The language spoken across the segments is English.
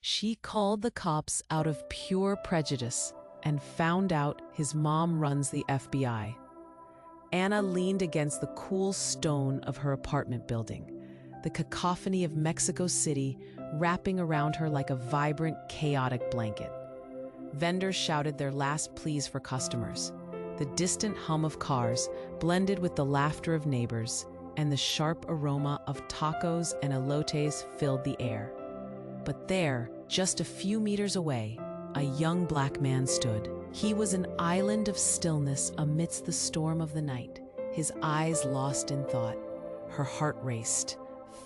She called the cops out of pure prejudice and found out his mom runs the FBI. Anna leaned against the cool stone of her apartment building, the cacophony of Mexico City wrapping around her like a vibrant, chaotic blanket. Vendors shouted their last pleas for customers. The distant hum of cars blended with the laughter of neighbors, and the sharp aroma of tacos and elotes filled the air. But there, just a few meters away, a young black man stood. He was an island of stillness amidst the storm of the night, his eyes lost in thought. Her heart raced.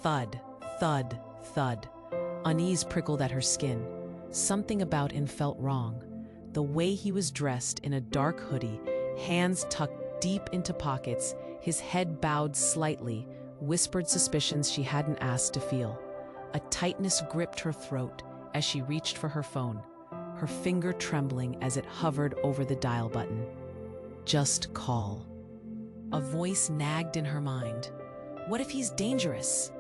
Thud, thud, thud. Unease prickled at her skin. Something about him felt wrong. The way he was dressed in a dark hoodie, hands tucked deep into pockets, his head bowed slightly, whispered suspicions she hadn't asked to feel. A tightness gripped her throat as she reached for her phone, her finger trembling as it hovered over the dial button. Just call. A voice nagged in her mind. What if he's dangerous?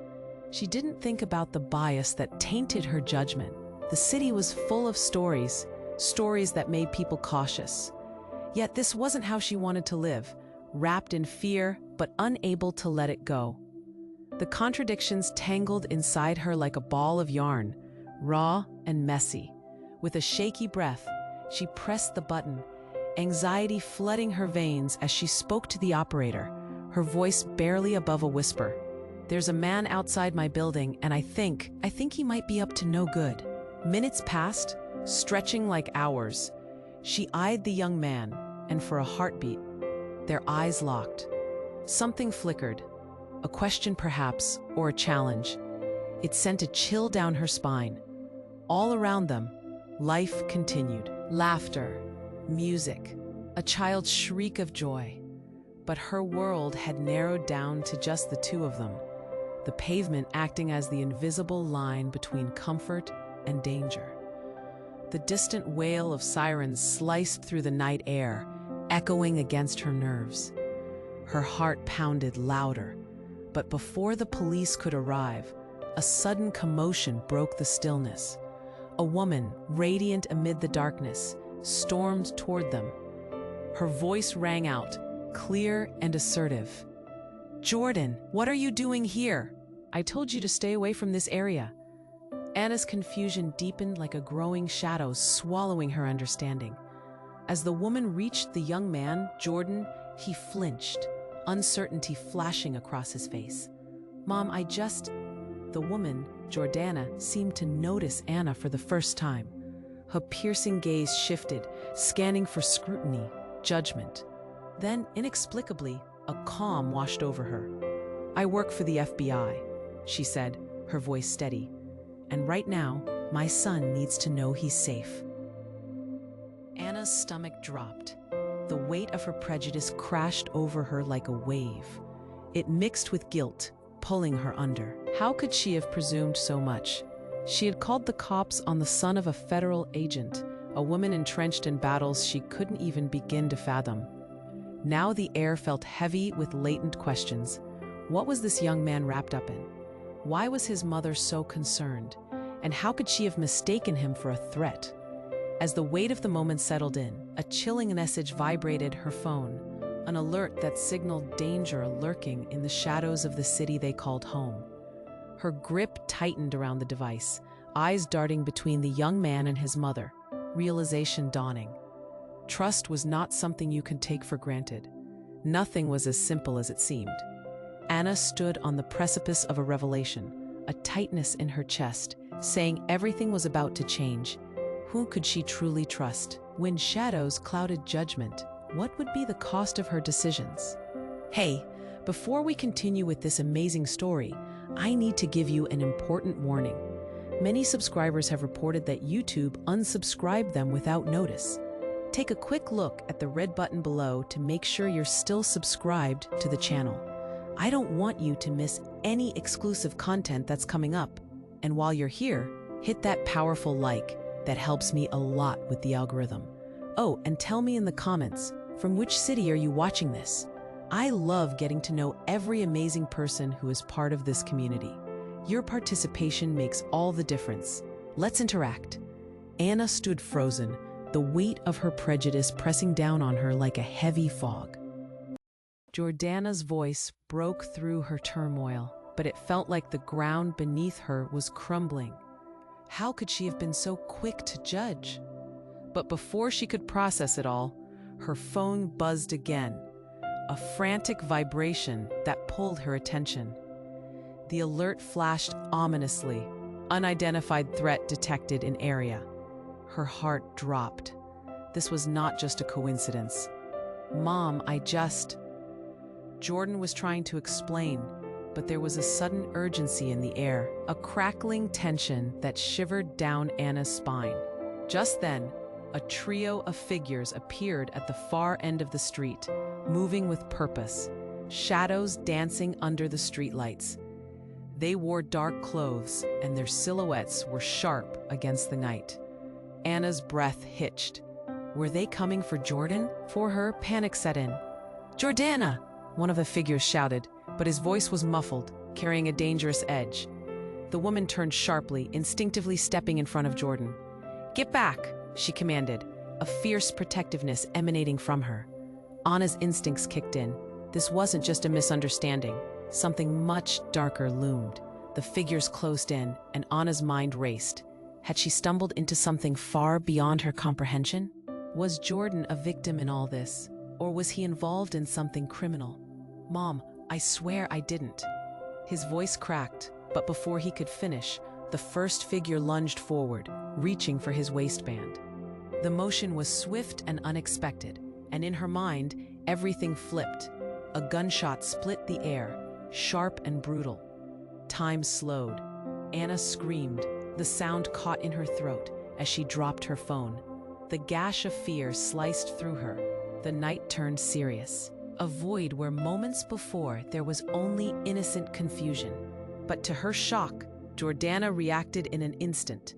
She didn't think about the bias that tainted her judgment. The city was full of stories that made people cautious. Yet this wasn't how she wanted to live, wrapped in fear but unable to let it go. The contradictions tangled inside her like a ball of yarn, raw and messy. With a shaky breath, she pressed the button, anxiety flooding her veins as she spoke to the operator, her voice barely above a whisper. There's a man outside my building, and I think he might be up to no good. Minutes passed, stretching like hours. She eyed the young man, and for a heartbeat, their eyes locked. Something flickered, a question perhaps, or a challenge. It sent a chill down her spine. All around them, life continued. Laughter, music, a child's shriek of joy. But her world had narrowed down to just the two of them, the pavement acting as the invisible line between comfort and danger. The distant wail of sirens sliced through the night air, echoing against her nerves. Her heart pounded louder, but before the police could arrive, a sudden commotion broke the stillness. A woman, radiant amid the darkness, stormed toward them. Her voice rang out, clear and assertive. Jordan, what are you doing here? I told you to stay away from this area. Anna's confusion deepened like a growing shadow swallowing her understanding. As the woman reached the young man, Jordan, he flinched, uncertainty flashing across his face. Mom, The woman, Jordana, seemed to notice Anna for the first time. Her piercing gaze shifted, scanning for scrutiny, judgment. Then, inexplicably, a calm washed over her. I work for the FBI, she said, her voice steady. And right now, my son needs to know he's safe. Anna's stomach dropped. The weight of her prejudice crashed over her like a wave. It mixed with guilt, pulling her under. How could she have presumed so much? She had called the cops on the son of a federal agent, a woman entrenched in battles she couldn't even begin to fathom. Now the air felt heavy with latent questions. What was this young man wrapped up in? Why was his mother so concerned? And how could she have mistaken him for a threat? As the weight of the moment settled in, a chilling message vibrated her phone, an alert that signaled danger lurking in the shadows of the city they called home. Her grip tightened around the device, eyes darting between the young man and his mother, realization dawning. Trust was not something you could take for granted. Nothing was as simple as it seemed. Anna stood on the precipice of a revelation, a tightness in her chest, saying everything was about to change. Who could she truly trust? When shadows clouded judgment, what would be the cost of her decisions? Hey, before we continue with this amazing story, I need to give you an important warning. Many subscribers have reported that YouTube unsubscribed them without notice. Take a quick look at the red button below to make sure you're still subscribed to the channel. I don't want you to miss any exclusive content that's coming up. And while you're here, hit that powerful like. That helps me a lot with the algorithm. Oh, and tell me in the comments, from which city are you watching this? I love getting to know every amazing person who is part of this community. Your participation makes all the difference. Let's interact." Anna stood frozen, the weight of her prejudice pressing down on her like a heavy fog. Jordana's voice broke through her turmoil, but it felt like the ground beneath her was crumbling. How could she have been so quick to judge? But before she could process it all, her phone buzzed again, a frantic vibration that pulled her attention. The alert flashed ominously, "Unidentified threat detected in area." Her heart dropped. This was not just a coincidence. "Mom, Jordan was trying to explain, but there was a sudden urgency in the air, a crackling tension that shivered down Anna's spine. Just then, a trio of figures appeared at the far end of the street, moving with purpose, shadows dancing under the streetlights. They wore dark clothes, and their silhouettes were sharp against the night. Anna's breath hitched. Were they coming for Jordan? For her, panic set in. "Jordana!" one of the figures shouted, but his voice was muffled, carrying a dangerous edge. The woman turned sharply, instinctively stepping in front of Jordan. "Get back!" she commanded, a fierce protectiveness emanating from her. Anna's instincts kicked in. This wasn't just a misunderstanding. Something much darker loomed. The figures closed in, and Anna's mind raced. Had she stumbled into something far beyond her comprehension? Was Jordan a victim in all this, or was he involved in something criminal? "Mom, I swear I didn't." His voice cracked, but before he could finish, the first figure lunged forward, reaching for his waistband. The motion was swift and unexpected, and in her mind, everything flipped. A gunshot split the air, sharp and brutal. Time slowed. Anna screamed, the sound caught in her throat as she dropped her phone. The gash of fear sliced through her. The night turned serious. A void where moments before there was only innocent confusion. But to her shock, Jordana reacted in an instant.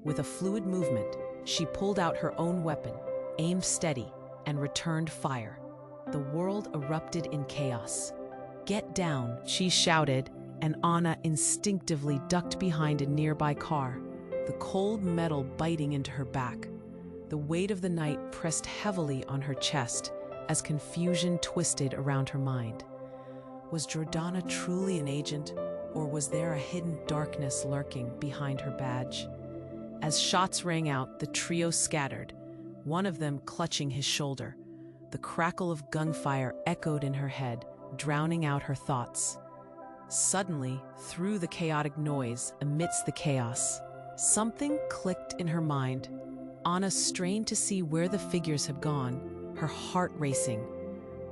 With a fluid movement, she pulled out her own weapon, aimed steady, and returned fire. The world erupted in chaos. "Get down," she shouted, and Anna instinctively ducked behind a nearby car, the cold metal biting into her back. The weight of the night pressed heavily on her chest as confusion twisted around her mind. Was Jordana truly an agent, or was there a hidden darkness lurking behind her badge? As shots rang out, the trio scattered, one of them clutching his shoulder. The crackle of gunfire echoed in her head, drowning out her thoughts. Suddenly, through the chaotic noise, amidst the chaos, something clicked in her mind. Anna strained to see where the figures had gone, her heart racing.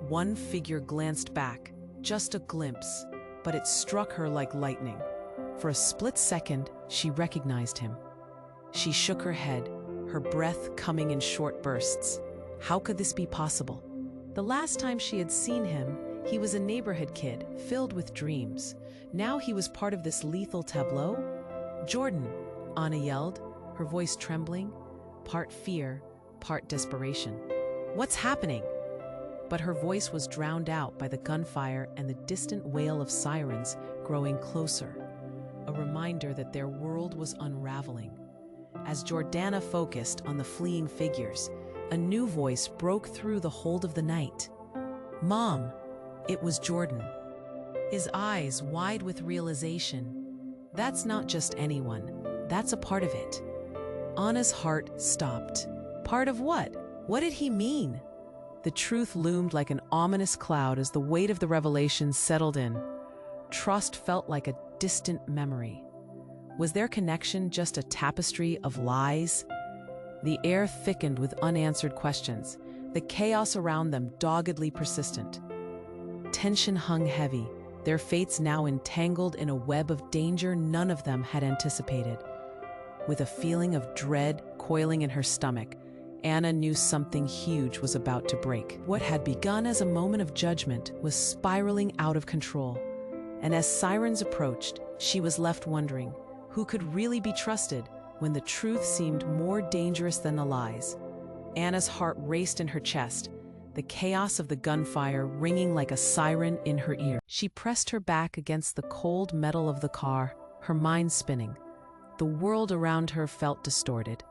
One figure glanced back, just a glimpse, but it struck her like lightning. For a split second, she recognized him. She shook her head, her breath coming in short bursts. How could this be possible? The last time she had seen him, he was a neighborhood kid, filled with dreams. Now he was part of this lethal tableau? "Jordan!" Anna yelled, her voice trembling, part fear, part desperation. "What's happening?" But her voice was drowned out by the gunfire and the distant wail of sirens growing closer, a reminder that their world was unraveling. As Jordana focused on the fleeing figures, a new voice broke through the hold of the night. "Mom!" It was Jordan, his eyes wide with realization. That's not just anyone, that's a part of it. Anna's heart stopped. Part of what? What did he mean? The truth loomed like an ominous cloud as the weight of the revelation settled in. Trust felt like a distant memory. Was their connection just a tapestry of lies? The air thickened with unanswered questions, the chaos around them doggedly persistent. Tension hung heavy, their fates now entangled in a web of danger none of them had anticipated. With a feeling of dread coiling in her stomach, Anna knew something huge was about to break. What had begun as a moment of judgment was spiraling out of control. And as sirens approached, she was left wondering, who could really be trusted when the truth seemed more dangerous than the lies? Anna's heart raced in her chest, the chaos of the gunfire ringing like a siren in her ear. She pressed her back against the cold metal of the car, her mind spinning. The world around her felt distorted.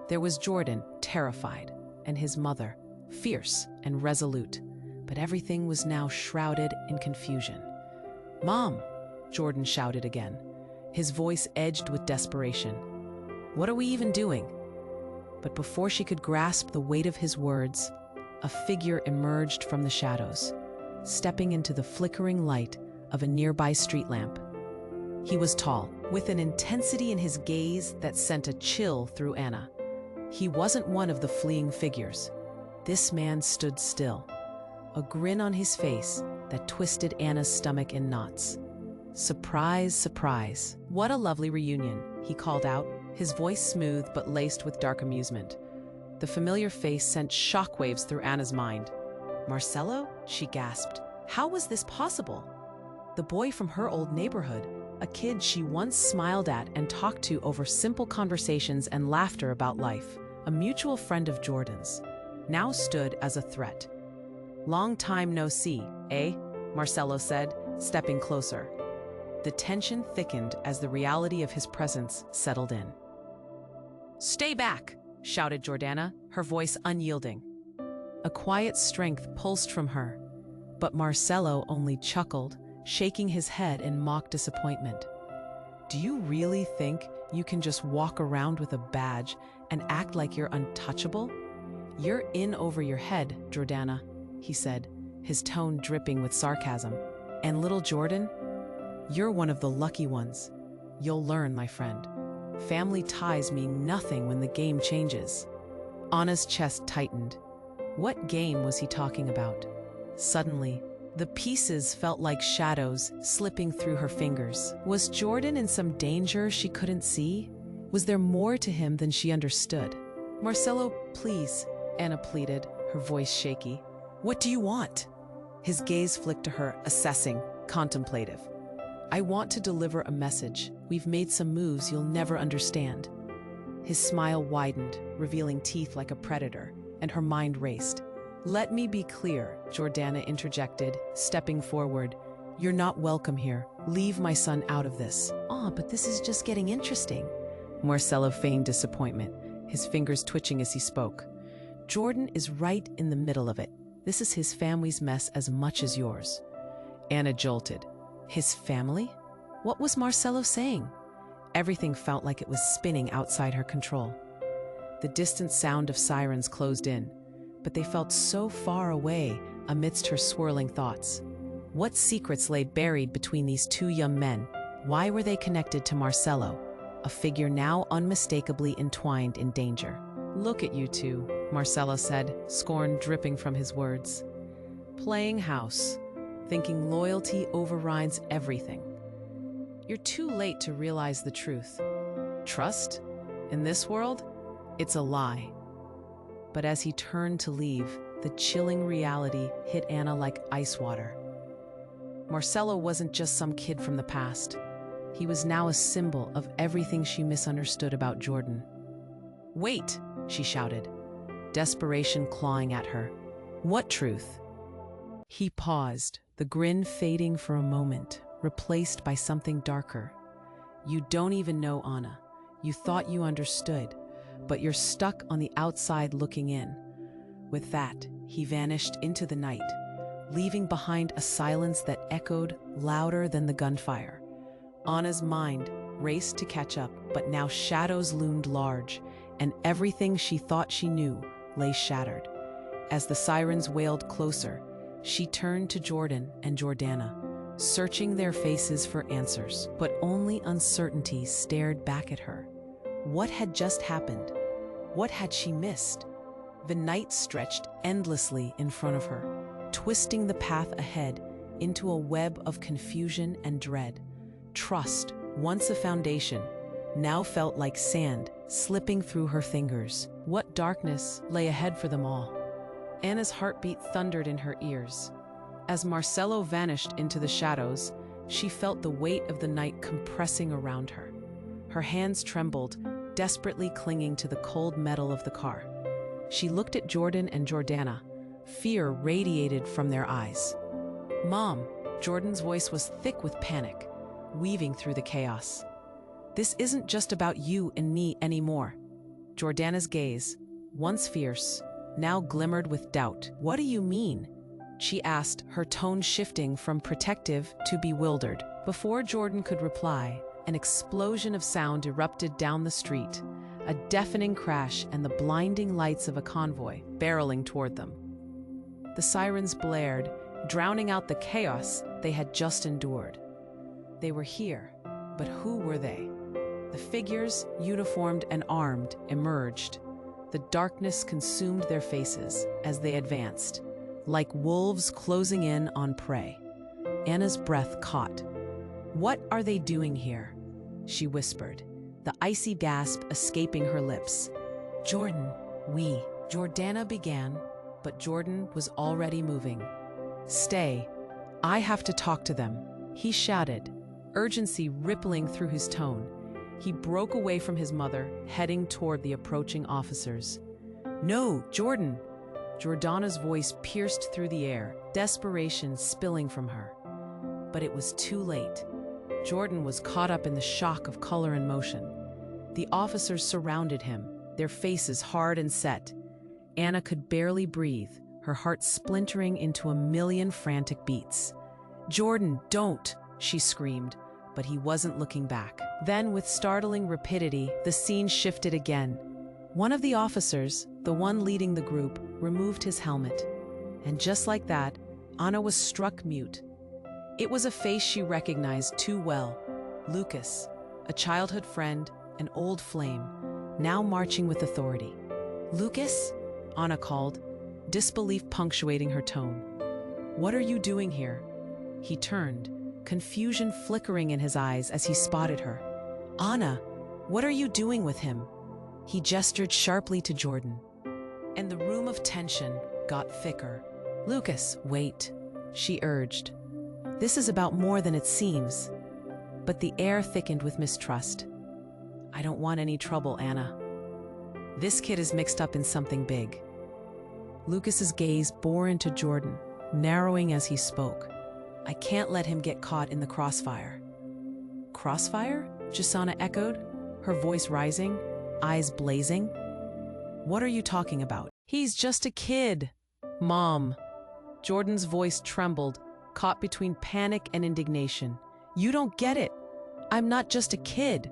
There was Jordan, terrified, and his mother, fierce and resolute, but everything was now shrouded in confusion. "Mom!" Jordan shouted again, his voice edged with desperation. "What are we even doing?" But before she could grasp the weight of his words, a figure emerged from the shadows, stepping into the flickering light of a nearby street lamp. He was tall, with an intensity in his gaze that sent a chill through Anna. He wasn't one of the fleeing figures. This man stood still, a grin on his face that twisted Anna's stomach in knots. "Surprise, surprise. What a lovely reunion," he called out, his voice smooth but laced with dark amusement. The familiar face sent shockwaves through Anna's mind. "Marcelo?" she gasped. "How was this possible?" The boy from her old neighborhood, a kid she once smiled at and talked to over simple conversations and laughter about life, a mutual friend of Jordan's, now stood as a threat. "Long time no see, eh?" Marcelo said, stepping closer. The tension thickened as the reality of his presence settled in. "Stay back!" shouted Jordana, her voice unyielding. A quiet strength pulsed from her, but Marcelo only chuckled, shaking his head in mock disappointment. "Do you really think you can just walk around with a badge and act like you're untouchable? You're in over your head, Jordana," he said, his tone dripping with sarcasm. "And little Jordan, you're one of the lucky ones. You'll learn, my friend. Family ties mean nothing when the game changes." Anna's chest tightened. What game was he talking about? Suddenly, the pieces felt like shadows slipping through her fingers. Was Jordan in some danger she couldn't see? Was there more to him than she understood? "Marcelo, please," Anna pleaded, her voice shaky. "What do you want?" His gaze flicked to her, assessing, contemplative. "I want to deliver a message. We've made some moves you'll never understand." His smile widened, revealing teeth like a predator, and her mind raced. "Let me be clear," Jordana interjected, stepping forward. "You're not welcome here. Leave my son out of this." But this is just getting interesting." Marcelo feigned disappointment, his fingers twitching as he spoke. "Jordan is right in the middle of it. This is his family's mess as much as yours." Anna jolted. His family? What was Marcelo saying? Everything felt like it was spinning outside her control. The distant sound of sirens closed in, but they felt so far away amidst her swirling thoughts. What secrets lay buried between these two young men? Why were they connected to Marcelo, a figure now unmistakably entwined in danger? "Look at you two," Marcelo said, scorn dripping from his words. "Playing house, thinking loyalty overrides everything. You're too late to realize the truth. Trust? In this world, it's a lie." But as he turned to leave, the chilling reality hit Anna like ice water. Marcelo wasn't just some kid from the past. He was now a symbol of everything she misunderstood about Jordan. "Wait!" she shouted, desperation clawing at her. "What truth?" He paused, the grin fading for a moment, replaced by something darker. "You don't even know Anna. You thought you understood, but you're stuck on the outside looking in." With that, he vanished into the night, leaving behind a silence that echoed louder than the gunfire. Anna's mind raced to catch up, but now shadows loomed large, and everything she thought she knew lay shattered. As the sirens wailed closer, she turned to Jordan and Jordana, searching their faces for answers, but only uncertainty stared back at her. What had just happened? What had she missed? The night stretched endlessly in front of her, twisting the path ahead into a web of confusion and dread. Trust, once a foundation, now felt like sand slipping through her fingers. What darkness lay ahead for them all? Anna's heartbeat thundered in her ears. As Marcelo vanished into the shadows, she felt the weight of the night compressing around her. Her hands trembled, desperately clinging to the cold metal of the car. She looked at Jordan and Jordana. Fear radiated from their eyes. "Mom," Jordan's voice was thick with panic, weaving through the chaos. This isn't just about you and me anymore. Jordana's gaze, once fierce, now glimmered with doubt. What do you mean? She asked, her tone shifting from protective to bewildered. Before Jordan could reply, an explosion of sound erupted down the street, a deafening crash and the blinding lights of a convoy barreling toward them. The sirens blared, drowning out the chaos they had just endured. They were here, but who were they? The figures, uniformed and armed, emerged. The darkness consumed their faces as they advanced, like wolves closing in on prey. Anna's breath caught. "What are they doing here?" she whispered, the icy gasp escaping her lips. "Jordan, Jordana began, but Jordan was already moving. "Stay. I have to talk to them," he shouted, urgency rippling through his tone. He broke away from his mother, heading toward the approaching officers. "No, Jordan!" Jordana's voice pierced through the air, desperation spilling from her. But it was too late. Jordan was caught up in the shock of color and motion. The officers surrounded him, their faces hard and set. Anna could barely breathe, her heart splintering into a million frantic beats. "Jordan, don't!" she screamed, but he wasn't looking back. Then, with startling rapidity, the scene shifted again. One of the officers, the one leading the group, removed his helmet. And just like that, Anna was struck mute. It was a face she recognized too well. Lucas, a childhood friend, an old flame, now marching with authority. "Lucas?" Anna called, disbelief punctuating her tone. "What are you doing here?" He turned, confusion flickering in his eyes as he spotted her. "Anna, what are you doing with him?" He gestured sharply to Jordan. And the room of tension got thicker. "Lucas, wait," she urged. "This is about more than it seems." But the air thickened with mistrust. "I don't want any trouble, Anna. This kid is mixed up in something big." Lucas's gaze bore into Jordan, narrowing as he spoke. "I can't let him get caught in the crossfire." "Crossfire?" Jordana echoed, her voice rising, eyes blazing. "What are you talking about?" "He's just a kid, Mom." Jordan's voice trembled, caught between panic and indignation. "You don't get it. I'm not just a kid."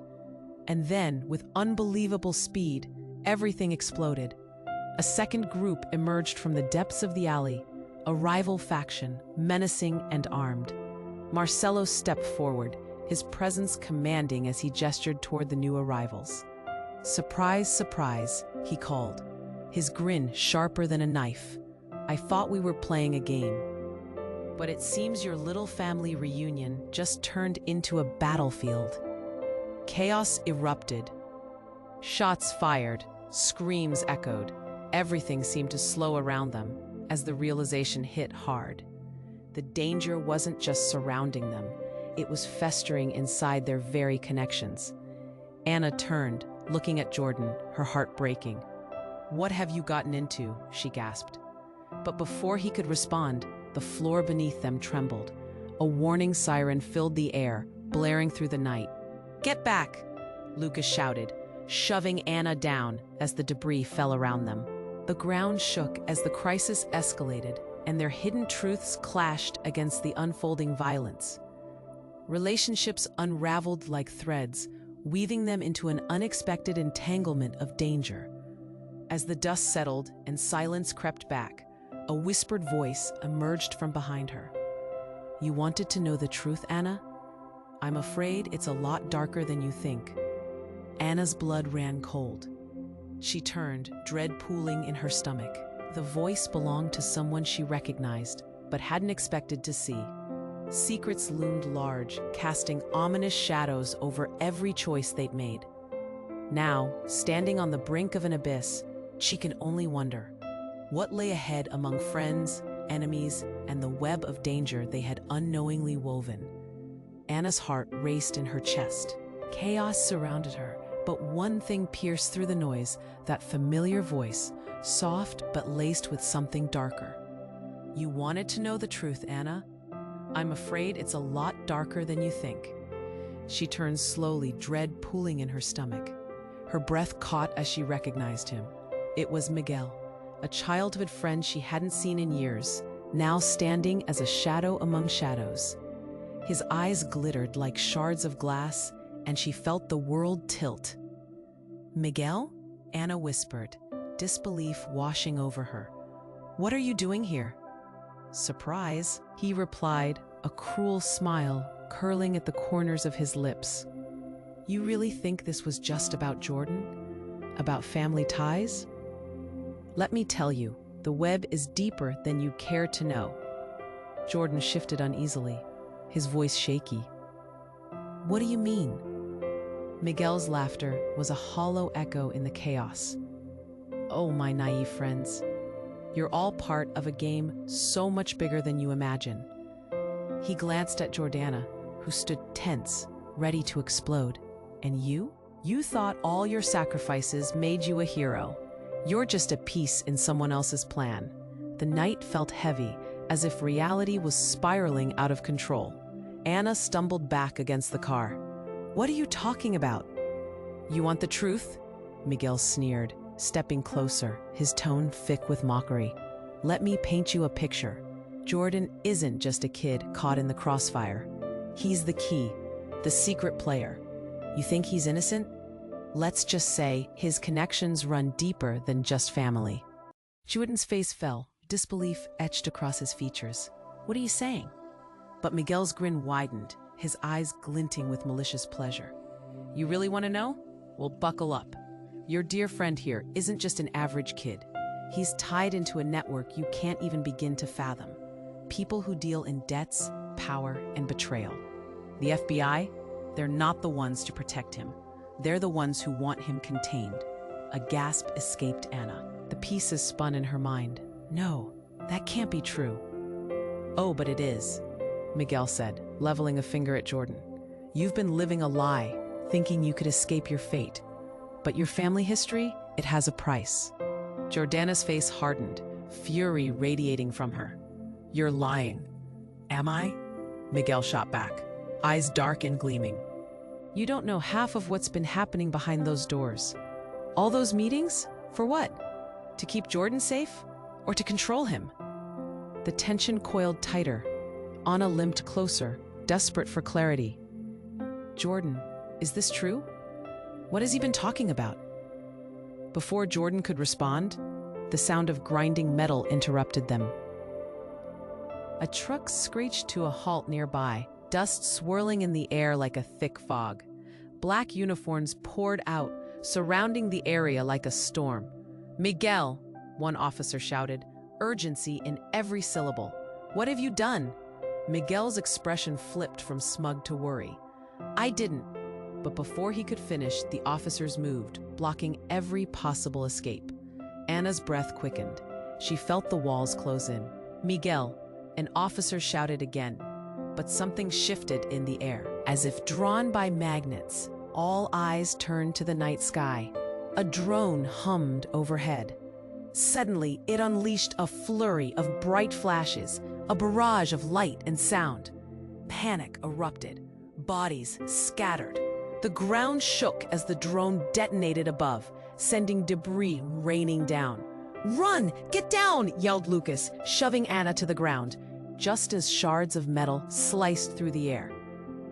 And then, with unbelievable speed, everything exploded. A second group emerged from the depths of the alley, a rival faction, menacing and armed. Marcelo stepped forward, his presence commanding as he gestured toward the new arrivals. "Surprise, surprise," he called, his grin sharper than a knife. "I thought we were playing a game. But it seems your little family reunion just turned into a battlefield." Chaos erupted. Shots fired, screams echoed. Everything seemed to slow around them as the realization hit hard. The danger wasn't just surrounding them, it was festering inside their very connections. Anna turned, looking at Jordan, her heart breaking. "What have you gotten into?" she gasped. But before he could respond, the floor beneath them trembled. A warning siren filled the air, blaring through the night. "Get back!" Lucas shouted, shoving Anna down as the debris fell around them. The ground shook as the crisis escalated, and their hidden truths clashed against the unfolding violence. Relationships unraveled like threads, weaving them into an unexpected entanglement of danger. As the dust settled and silence crept back, a whispered voice emerged from behind her. "You wanted to know the truth, Anna? I'm afraid it's a lot darker than you think." Anna's blood ran cold. She turned, dread pooling in her stomach. The voice belonged to someone she recognized, but hadn't expected to see. Secrets loomed large, casting ominous shadows over every choice they'd made. Now, standing on the brink of an abyss, she can only wonder what lay ahead among friends, enemies, and the web of danger they had unknowingly woven. Anna's heart raced in her chest. Chaos surrounded her, but one thing pierced through the noise, that familiar voice, soft but laced with something darker. "You wanted to know the truth, Anna? I'm afraid it's a lot darker than you think." She turned slowly, dread pooling in her stomach. Her breath caught as she recognized him. It was Miguel, a childhood friend she hadn't seen in years, now standing as a shadow among shadows. His eyes glittered like shards of glass, and she felt the world tilt. "Miguel?" Anna whispered, disbelief washing over her. "What are you doing here?" "Surprise," he replied, a cruel smile curling at the corners of his lips. "You really think this was just about Jordan? About family ties?" "Let me tell you, the web is deeper than you'd care to know." Jordan shifted uneasily, his voice shaky. "What do you mean?" Miguel's laughter was a hollow echo in the chaos. "Oh, my naive friends. You're all part of a game so much bigger than you imagine." He glanced at Jordana, who stood tense, ready to explode. "And you? You thought all your sacrifices made you a hero. You're just a piece in someone else's plan." The night felt heavy, as if reality was spiraling out of control. Anna stumbled back against the car. "What are you talking about?" "You want the truth?" Miguel sneered, stepping closer, his tone thick with mockery. "Let me paint you a picture. Jordan isn't just a kid caught in the crossfire. He's the key, the secret player. You think he's innocent? Let's just say his connections run deeper than just family." Jordan's face fell, disbelief etched across his features. "What are you saying?" But Miguel's grin widened, his eyes glinting with malicious pleasure. "You really want to know? Well, buckle up. Your dear friend here isn't just an average kid. He's tied into a network you can't even begin to fathom. People who deal in debts, power, and betrayal. The FBI, they're not the ones to protect him. They're the ones who want him contained." A gasp escaped Anna. The pieces spun in her mind. "No, that can't be true." "Oh, but it is," Miguel said, leveling a finger at Jordan. "You've been living a lie, thinking you could escape your fate. But your family history, it has a price." Jordana's face hardened, fury radiating from her. "You're lying." "Am I?" Miguel shot back, eyes dark and gleaming. "You don't know half of what's been happening behind those doors. All those meetings? For what? To keep Jordan safe? Or to control him?" The tension coiled tighter. Anna limped closer, desperate for clarity. "Jordan, is this true? What has he been talking about?" Before Jordan could respond, the sound of grinding metal interrupted them. A truck screeched to a halt nearby, dust swirling in the air like a thick fog. Black uniforms poured out, surrounding the area like a storm. "Miguel," one officer shouted, urgency in every syllable. "What have you done?" Miguel's expression flipped from smug to worry. "I didn't." But before he could finish, the officers moved, blocking every possible escape. Anna's breath quickened. She felt the walls close in. "Miguel," an officer shouted again. But something shifted in the air. As if drawn by magnets, all eyes turned to the night sky. A drone hummed overhead. Suddenly, it unleashed a flurry of bright flashes, a barrage of light and sound. Panic erupted. Bodies scattered. The ground shook as the drone detonated above, sending debris raining down. "Run! Get down!" yelled Lucas, shoving Anna to the ground, just as shards of metal sliced through the air.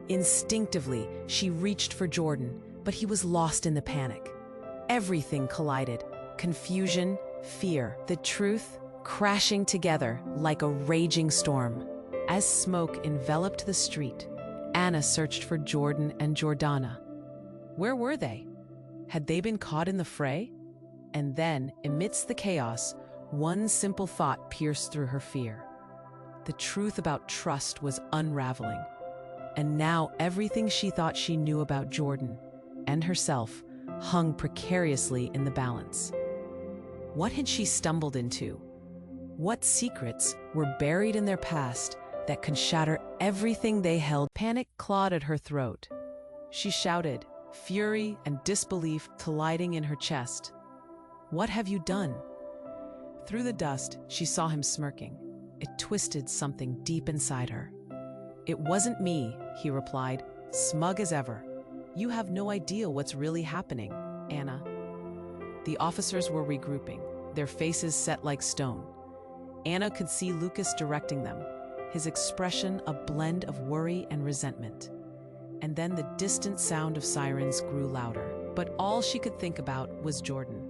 Instinctively, she reached for Jordan, but he was lost in the panic. Everything collided. Confusion, fear, the truth, crashing together like a raging storm. As smoke enveloped the street, Anna searched for Jordan and Jordana. Where were they? Had they been caught in the fray? And then, amidst the chaos, one simple thought pierced through her fear. The truth about trust was unraveling. And now everything she thought she knew about Jordan and herself hung precariously in the balance. What had she stumbled into? What secrets were buried in their past that could shatter everything they held? Panic clawed at her throat. She shouted, fury and disbelief colliding in her chest. "What have you done?" Through the dust, she saw him smirking. It twisted something deep inside her. "It wasn't me," he replied, smug as ever. "You have no idea what's really happening, Anna." The officers were regrouping, their faces set like stone. Anna could see Lucas directing them, his expression a blend of worry and resentment. And then the distant sound of sirens grew louder. But all she could think about was Jordan.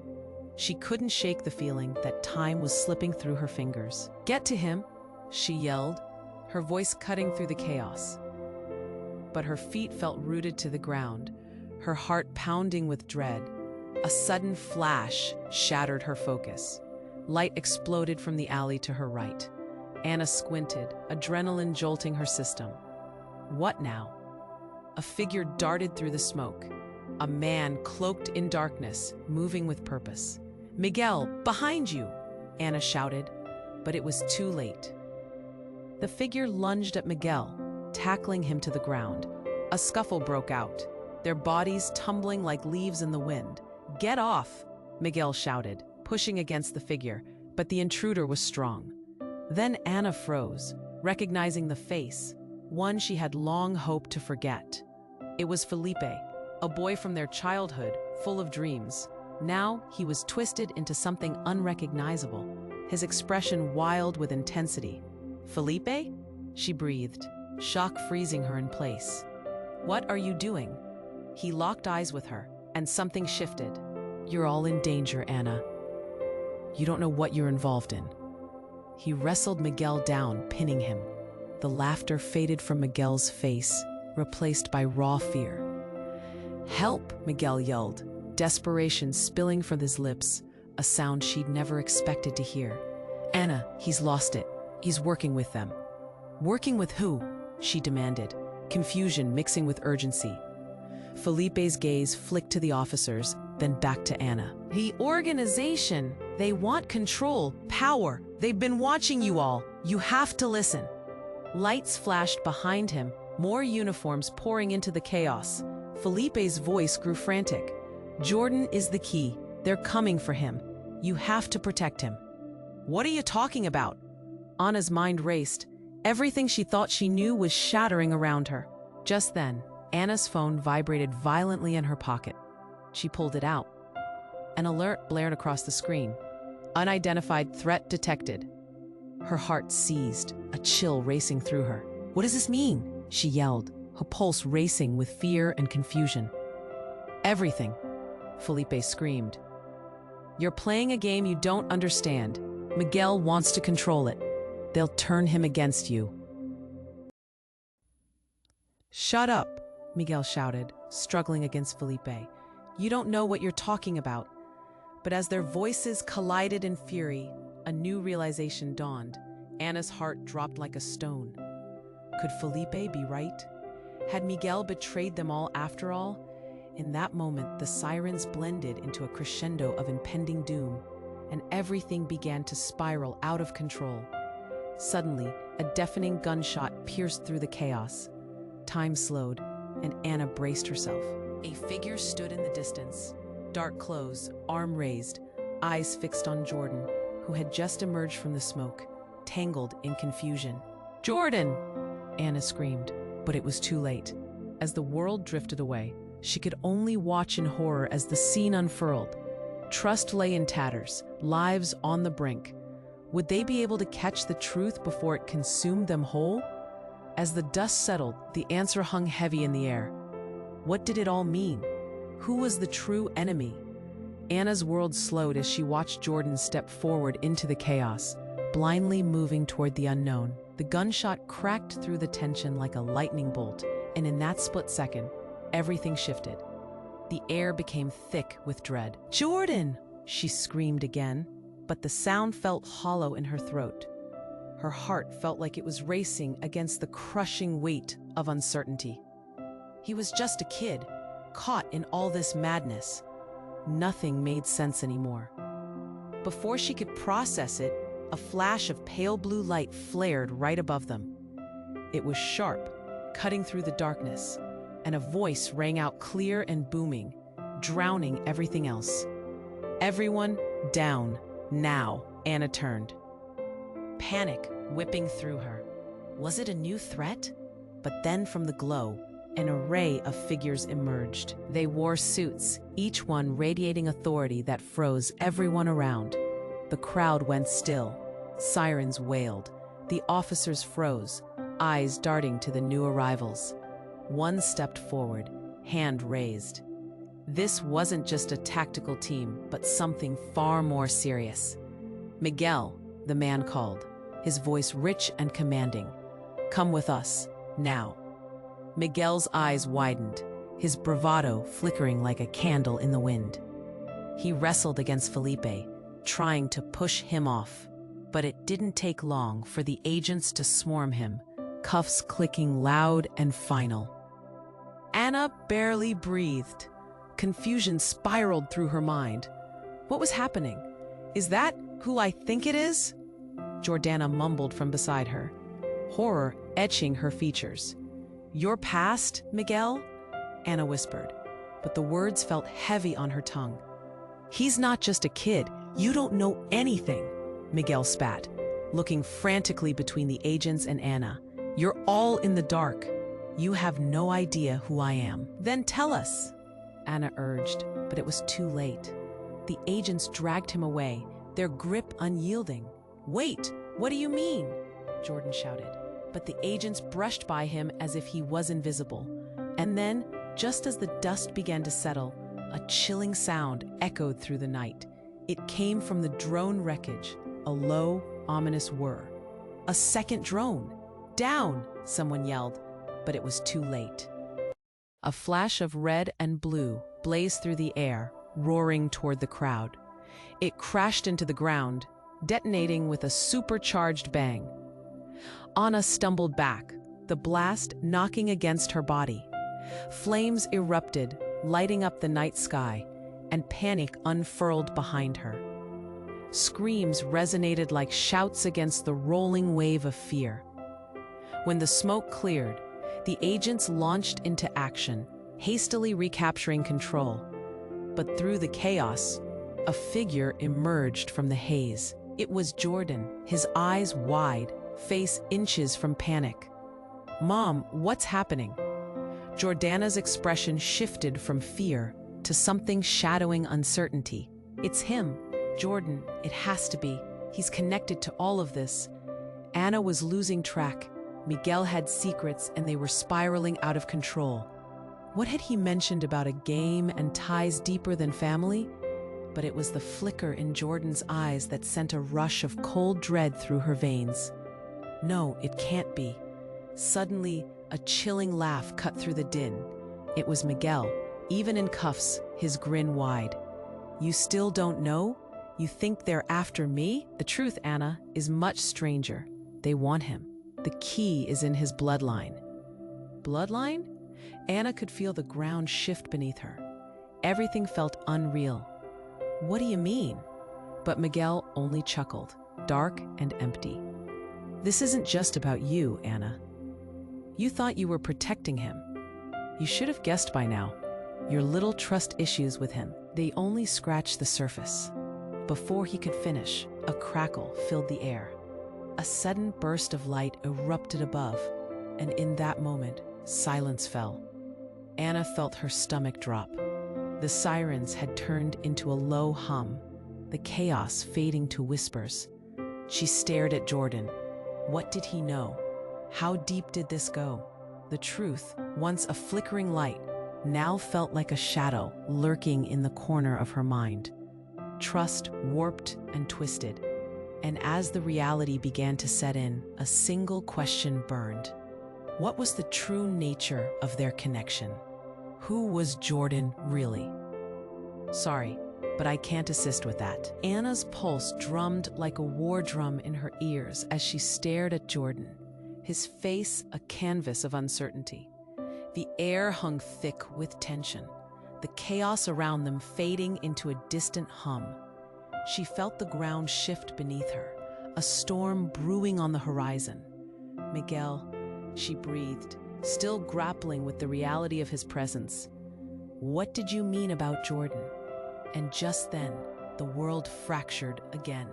She couldn't shake the feeling that time was slipping through her fingers. "Get to him," she yelled, her voice cutting through the chaos. But her feet felt rooted to the ground, her heart pounding with dread. A sudden flash shattered her focus. Light exploded from the alley to her right. Anna squinted, adrenaline jolting her system. What now? A figure darted through the smoke. A man cloaked in darkness, moving with purpose. "Miguel, behind you!" Anna shouted, but it was too late. The figure lunged at Miguel, tackling him to the ground. A scuffle broke out, their bodies tumbling like leaves in the wind. "Get off!" Miguel shouted, pushing against the figure, but the intruder was strong. Then Anna froze, recognizing the face, one she had long hoped to forget. It was Felipe, a boy from their childhood, full of dreams. Now he was twisted into something unrecognizable, his expression wild with intensity. "Felipe?" she breathed, shock freezing her in place. "What are you doing?" He locked eyes with her, and something shifted. "You're all in danger, Anna. You don't know what you're involved in." He wrestled Miguel down, pinning him. The laughter faded from Miguel's face, replaced by raw fear. "Help!" Miguel yelled, desperation spilling from his lips, a sound she'd never expected to hear. "Anna, he's lost it. He's working with them." "Working with who?" she demanded, confusion mixing with urgency. Felipe's gaze flicked to the officers, then back to Anna. "The organization. They want control, power. They've been watching you all. You have to listen." Lights flashed behind him, more uniforms pouring into the chaos. Felipe's voice grew frantic. "Jordan is the key. They're coming for him. You have to protect him." "What are you talking about?" Anna's mind raced. Everything she thought she knew was shattering around her. Just then, Anna's phone vibrated violently in her pocket. She pulled it out. An alert blared across the screen. "Unidentified threat detected." Her heart seized, a chill racing through her. "What does this mean?" she yelled, her pulse racing with fear and confusion. "Everything," Felipe screamed. "You're playing a game you don't understand. Miguel wants to control it. They'll turn him against you." "Shut up," Miguel shouted, struggling against Felipe. "You don't know what you're talking about." But as their voices collided in fury, a new realization dawned. Anna's heart dropped like a stone. Could Felipe be right? Had Miguel betrayed them all after all? In that moment, the sirens blended into a crescendo of impending doom, and everything began to spiral out of control. Suddenly, a deafening gunshot pierced through the chaos. Time slowed, and Anna braced herself. A figure stood in the distance, dark clothes, arm raised, eyes fixed on Jordan, who had just emerged from the smoke, tangled in confusion. "Jordan!" Anna screamed, but it was too late. As the world drifted away, she could only watch in horror as the scene unfurled. Trust lay in tatters, lives on the brink. Would they be able to catch the truth before it consumed them whole? As the dust settled, the answer hung heavy in the air. What did it all mean? Who was the true enemy? Anna's world slowed as she watched Jordan step forward into the chaos, blindly moving toward the unknown. The gunshot cracked through the tension like a lightning bolt, and in that split second, everything shifted. The air became thick with dread. "Jordan!" she screamed again, but the sound felt hollow in her throat. Her heart felt like it was racing against the crushing weight of uncertainty. He was just a kid, caught in all this madness. Nothing made sense anymore. Before she could process it, a flash of pale blue light flared right above them. It was sharp, cutting through the darkness, and a voice rang out clear and booming, drowning everything else. "Everyone down, now." Anna turned. Panic whipping through her. Was it a new threat? But then from the glow, an array of figures emerged. They wore suits, each one radiating authority that froze everyone around. The crowd went still. Sirens wailed. The officers froze, eyes darting to the new arrivals. One stepped forward, hand raised. This wasn't just a tactical team, but something far more serious. "Miguel," the man called, his voice rich and commanding. "Come with us, now." Miguel's eyes widened, his bravado flickering like a candle in the wind. He wrestled against Felipe, trying to push him off. But it didn't take long for the agents to swarm him, cuffs clicking loud and final. Anna barely breathed. Confusion spiraled through her mind. What was happening? "Is that who I think it is?" Jordana mumbled from beside her, horror etching her features. "Your past, Miguel?" Anna whispered, but the words felt heavy on her tongue. "He's not just a kid. You don't know anything," Miguel spat, looking frantically between the agents and Anna. "You're all in the dark. You have no idea who I am." "Then tell us," Anna urged, but it was too late. The agents dragged him away, their grip unyielding. "Wait, what do you mean?" Jordan shouted, but the agents brushed by him as if he was invisible. And then, just as the dust began to settle, a chilling sound echoed through the night. It came from the drone wreckage, a low, ominous whir. "A second drone! Down!" someone yelled, but it was too late. A flash of red and blue blazed through the air, roaring toward the crowd. It crashed into the ground, detonating with a supercharged bang. Anna stumbled back, the blast knocking against her body. Flames erupted, lighting up the night sky, and panic unfurled behind her. Screams resonated like shouts against the rolling wave of fear. When the smoke cleared, the agents launched into action, hastily recapturing control. But through the chaos, a figure emerged from the haze. It was Jordan, his eyes wide, face inches from panic. "Mom, what's happening?" Jordana's expression shifted from fear to something shadowing uncertainty. "It's him, Jordan, it has to be. He's connected to all of this." Anna was losing track. Miguel had secrets and they were spiraling out of control. What had he mentioned about a game and ties deeper than family? But it was the flicker in Jordan's eyes that sent a rush of cold dread through her veins. No, it can't be. Suddenly, a chilling laugh cut through the din. It was Miguel, even in cuffs, his grin wide. "You still don't know? You think they're after me?" "The truth, Anna, is much stranger. They want him. The key is in his bloodline." Bloodline? Anna could feel the ground shift beneath her. Everything felt unreal. "What do you mean?" But Miguel only chuckled, dark and empty. "This isn't just about you, Anna. You thought you were protecting him. You should have guessed by now. Your little trust issues with him, they only scratched the surface." Before he could finish, a crackle filled the air. A sudden burst of light erupted above, and in that moment, silence fell. Anna felt her stomach drop. The sirens had turned into a low hum, the chaos fading to whispers. She stared at Jordan. What did he know? How deep did this go? The truth, once a flickering light, now felt like a shadow lurking in the corner of her mind. Trust warped and twisted. And as the reality began to set in, a single question burned. What was the true nature of their connection? Who was Jordan really? "Sorry, but I can't assist with that." Anna's pulse drummed like a war drum in her ears as she stared at Jordan, his face a canvas of uncertainty. The air hung thick with tension, the chaos around them fading into a distant hum. She felt the ground shift beneath her, a storm brewing on the horizon. "Miguel," she breathed, still grappling with the reality of his presence. "What did you mean about Jordan?" And just then, the world fractured again.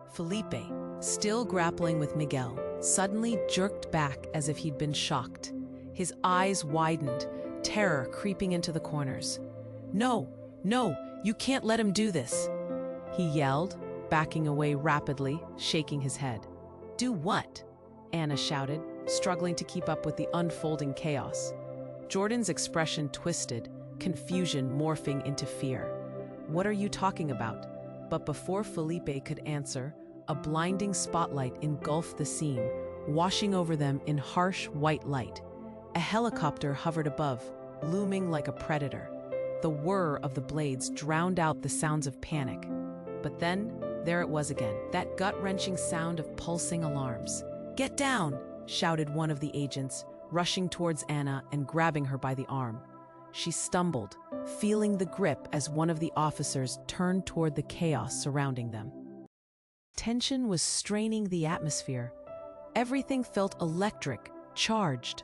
Felipe, still grappling with Miguel, suddenly jerked back as if he'd been shocked. His eyes widened, terror creeping into the corners. "No, no, you can't let him do this," he yelled, backing away rapidly, shaking his head. "Do what?" Anna shouted, struggling to keep up with the unfolding chaos. Jordan's expression twisted, confusion morphing into fear. "What are you talking about?" But before Felipe could answer, a blinding spotlight engulfed the scene, washing over them in harsh white light. A helicopter hovered above, looming like a predator. The whir of the blades drowned out the sounds of panic. But then, there it was again, that gut-wrenching sound of pulsing alarms. "Get down!" shouted one of the agents, rushing towards Anna and grabbing her by the arm. She stumbled, feeling the grip as one of the officers turned toward the chaos surrounding them. Tension was straining the atmosphere. Everything felt electric, charged.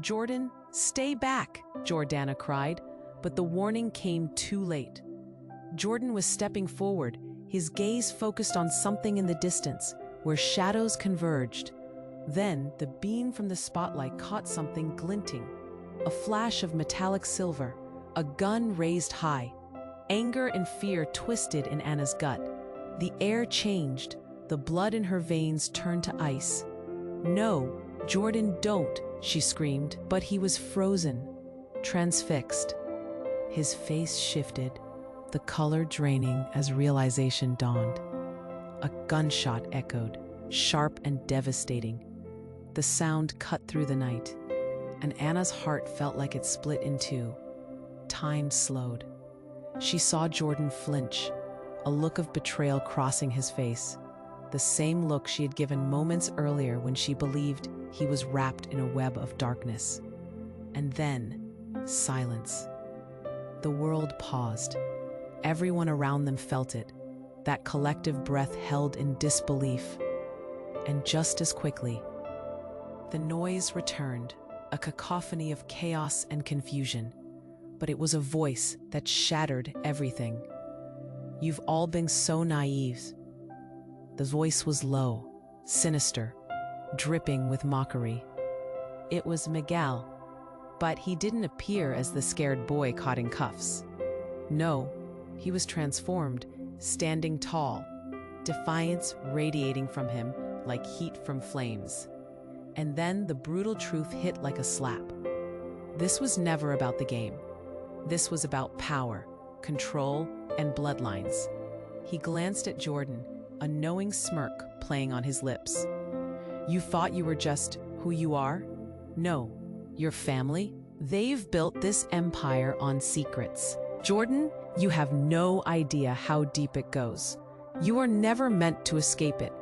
"Jordan, stay back!" Jordana cried, but the warning came too late. Jordan was stepping forward, his gaze focused on something in the distance, where shadows converged. Then, the beam from the spotlight caught something glinting. A flash of metallic silver, a gun raised high. Anger and fear twisted in Anna's gut. The air changed, the blood in her veins turned to ice. "No, Jordan, don't," she screamed, but he was frozen, transfixed. His face shifted, the color draining as realization dawned. A gunshot echoed, sharp and devastating. The sound cut through the night, and Anna's heart felt like it split in two. Time slowed. She saw Jordan flinch, a look of betrayal crossing his face, the same look she had given moments earlier when she believed he was wrapped in a web of darkness. And then, silence. The world paused. Everyone around them felt it, that collective breath held in disbelief. And just as quickly, the noise returned, a cacophony of chaos and confusion. But it was a voice that shattered everything. "You've all been so naive." The voice was low, sinister, dripping with mockery. It was Miguel, but he didn't appear as the scared boy caught in cuffs. No, he was transformed, standing tall, defiance radiating from him like heat from flames. And then the brutal truth hit like a slap. This was never about the game. This was about power, control, and bloodlines. He glanced at Jordan, a knowing smirk playing on his lips. "You thought you were just who you are? No, your family? They've built this empire on secrets. Jordan, you have no idea how deep it goes. You are never meant to escape it."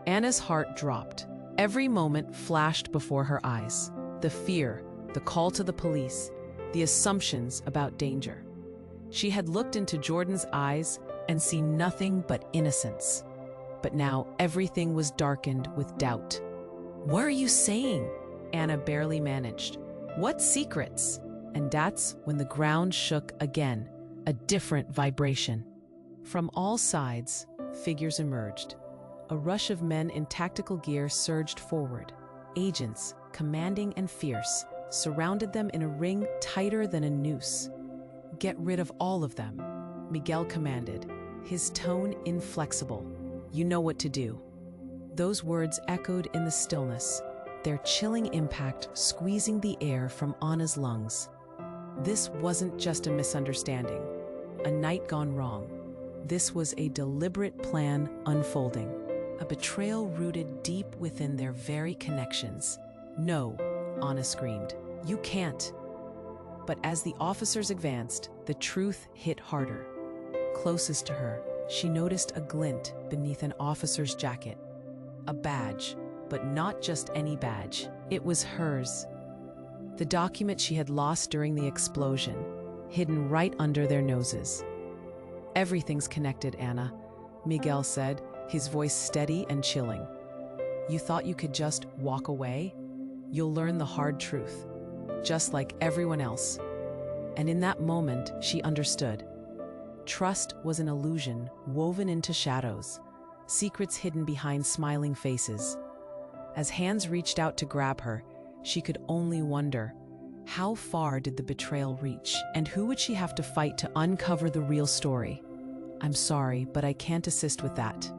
Anna's heart dropped. Every moment flashed before her eyes. The fear, the call to the police, the assumptions about danger. She had looked into Jordan's eyes and seen nothing but innocence. But now everything was darkened with doubt. "What are you saying?" Anna barely managed. "What secrets?" And that's when the ground shook again, a different vibration. From all sides, figures emerged. A rush of men in tactical gear surged forward. Agents, commanding and fierce, surrounded them in a ring tighter than a noose. "Get rid of all of them," Miguel commanded, his tone inflexible. "You know what to do." Those words echoed in the stillness, their chilling impact squeezing the air from Anna's lungs. This wasn't just a misunderstanding, a night gone wrong. This was a deliberate plan unfolding, a betrayal rooted deep within their very connections. "No," Anna screamed. "You can't." But as the officers advanced, the truth hit harder. Closest to her, she noticed a glint beneath an officer's jacket. A badge, but not just any badge. It was hers. The document she had lost during the explosion, hidden right under their noses. "Everything's connected, Anna," Miguel said, his voice steady and chilling. "You thought you could just walk away? You'll learn the hard truth, just like everyone else." And in that moment, she understood. Trust was an illusion woven into shadows, secrets hidden behind smiling faces. As hands reached out to grab her, She could only wonder, how far did the betrayal reach, and who would she have to fight to uncover the real story? I'm sorry, but I can't assist with that.